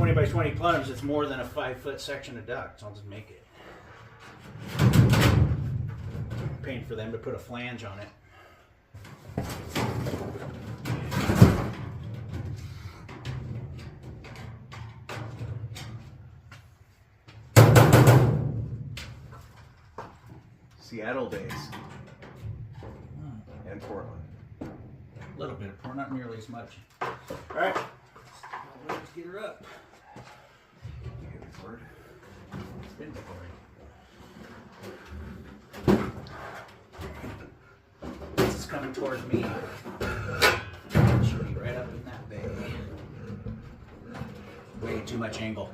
20 by 20 plunge, it's more than a 5-foot section of duct, so I'll just make it. Paying for them to put a flange on it. Seattle days. And Portland. A little bit, but not nearly as much. All right, let's get her up. You get the cord? It's been recording. This is coming towards me. She'll be right up in that bay. Way too much angle.